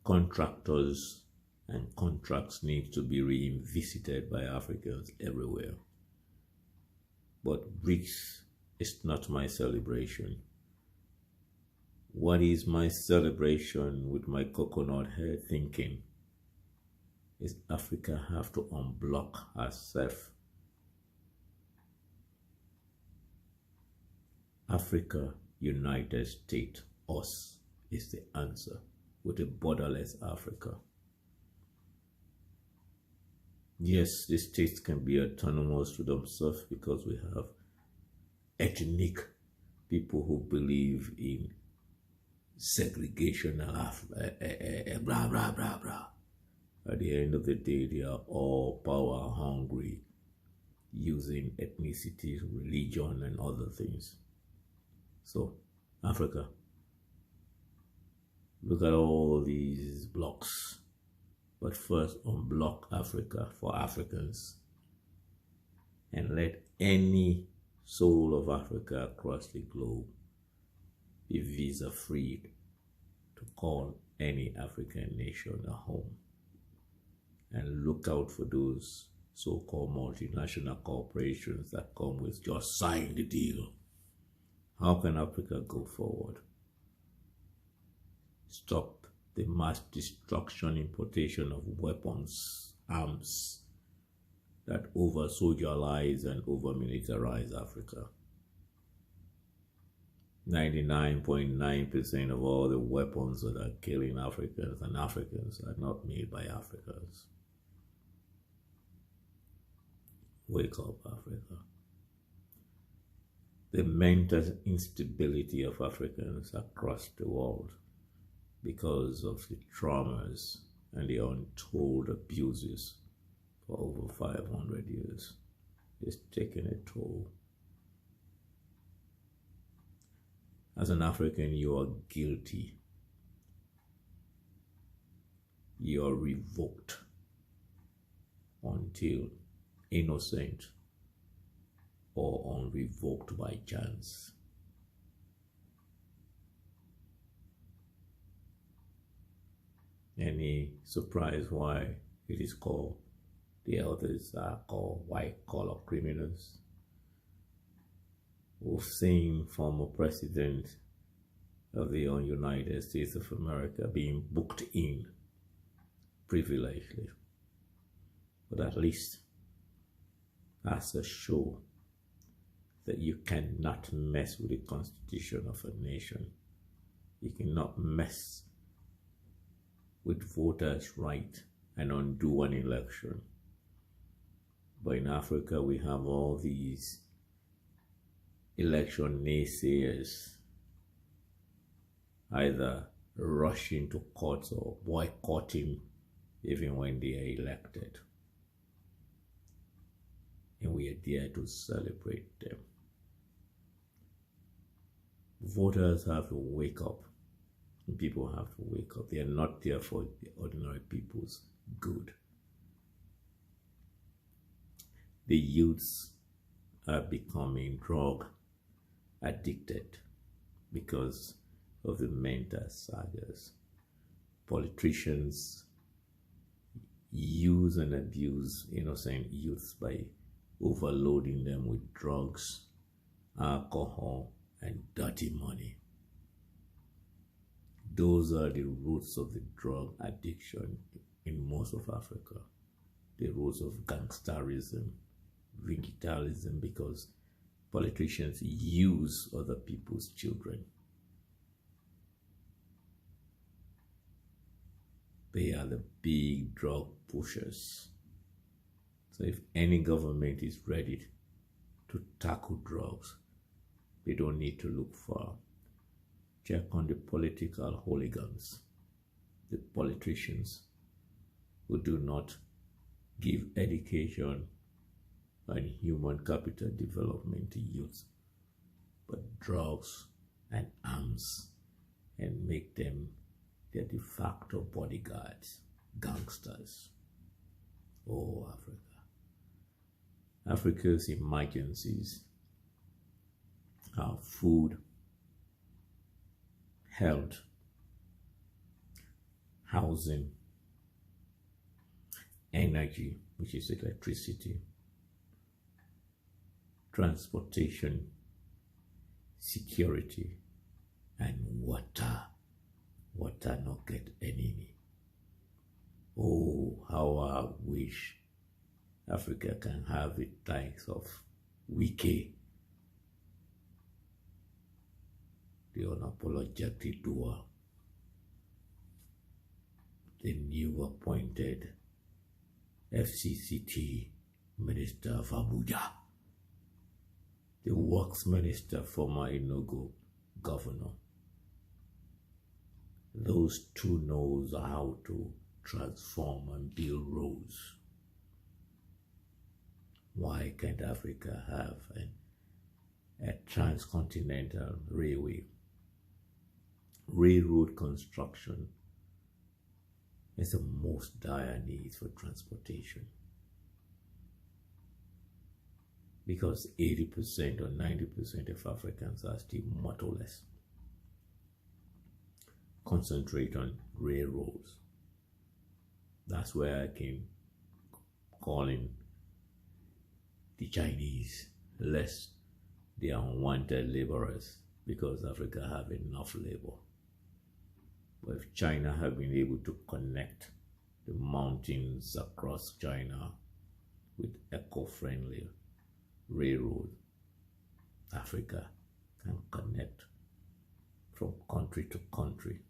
contractors and contracts need to be revisited by Africans everywhere. But BRICS is not my celebration. What is my celebration with my coconut head thinking is Africa have to unblock herself. Africa, United States, us is the answer with a borderless Africa. Yes, the states can be autonomous to themselves because we have ethnic people who believe in segregational blah, blah, blah, blah. At the end of the day, they are all power hungry, using ethnicity, religion, and other things. So, Africa, look at all these blocks. But first, unblock Africa for Africans and let any soul of Africa across the globe be visa-free to call any African nation a home. And look out for those so-called multinational corporations that come with just sign the deal. How can Africa go forward? Stop the mass destruction, importation of weapons, arms that over-socialize and over-militarize Africa. 99.9% of all the weapons that are killing Africans and Africans are not made by Africans. Wake up, Africa. The mental instability of Africans across the world because of the traumas and the untold abuses for over 500 years is taking a toll. As an African, you are guilty. You are revoked until innocent or unrevoked by chance. Any surprise why it is called, the elders are called white-collar criminals? We've seen former president of the United States of America being booked in privilegedly. But at least that's a show that you cannot mess with the constitution of a nation. You cannot mess with voters' right and undo an election. But in Africa, we have all these election naysayers either rushing to courts or boycotting even when they are elected. And we are there to celebrate them. Voters have to wake up. People have to wake up. They are not there for the ordinary people's good. The youths are becoming drug addicted because of the mental sagas. Politicians use and abuse innocent youths by overloading them with drugs, alcohol, and dirty money. Those are the roots of the drug addiction in most of Africa. The roots of gangsterism, vigilantism, because politicians use other people's children. They are the big drug pushers. So if any government is ready to tackle drugs, they don't need to look far. Check on the political hooligans, the politicians who do not give education and human capital development to youth, but drugs and arms, and make them their de facto bodyguards, gangsters. Oh, Africa. Africa's emergencies are food, health, housing, energy, which is electricity, transportation, security, and water. Water not get enemy. Oh, how I wish Africa can have the likes of Wike, the unapologetic doer, the new appointed FCCT Minister of Abuja, the Works Minister, former Enugu Governor. Those two knows how to transform and build roads. Why can't Africa have a transcontinental railway? Railroad construction is the most dire need for transportation, because 80% or 90% of Africans are still motorless. Concentrate on railroads. That's where I can call in the Chinese, less the unwanted laborers, because Africa have enough labor. But if China have been able to connect the mountains across China with eco-friendly railroad, Africa can connect from country to country